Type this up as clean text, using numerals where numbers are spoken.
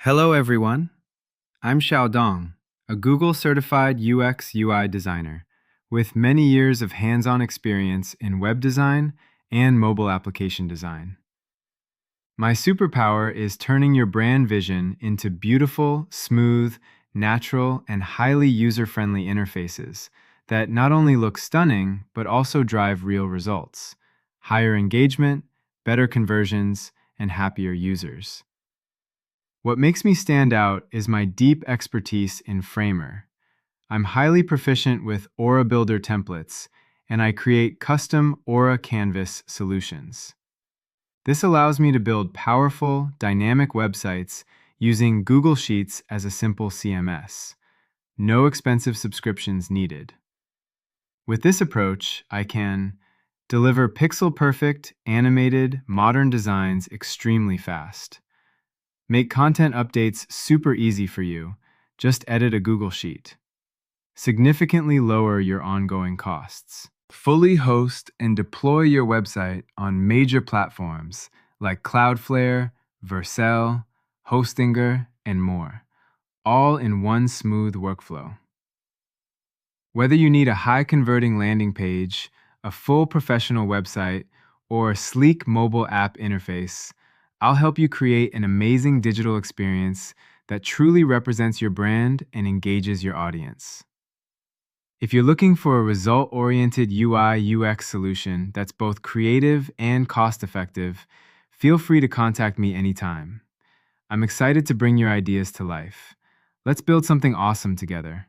Hello, everyone. I'm Xiaodong, a Google certified UX UI designer with many years of hands on experience in web design and mobile application design. My superpower is turning your brand vision into beautiful, smooth, natural, and highly user friendly interfaces that not only look stunning, but also drive real results: higher engagement, better conversions, and happier users. What makes me stand out is my deep expertise in Framer. I'm highly proficient with Aura Builder templates, and I create custom Aura Canvas solutions. This allows me to build powerful, dynamic websites using Google Sheets as a simple CMS. No expensive subscriptions needed. With this approach, I can deliver pixel-perfect, animated, modern designs extremely fast. Make content updates super easy for you. Just edit a Google Sheet. Significantly lower your ongoing costs. Fully host and deploy your website on major platforms like Cloudflare, Vercel, Hostinger, and more, all in one smooth workflow. Whether you need a high-converting landing page, a full professional website, or a sleek mobile app interface, I'll help you create an amazing digital experience that truly represents your brand and engages your audience. If you're looking for a result-oriented UI/UX solution that's both creative and cost-effective, feel free to contact me anytime. I'm excited to bring your ideas to life. Let's build something awesome together.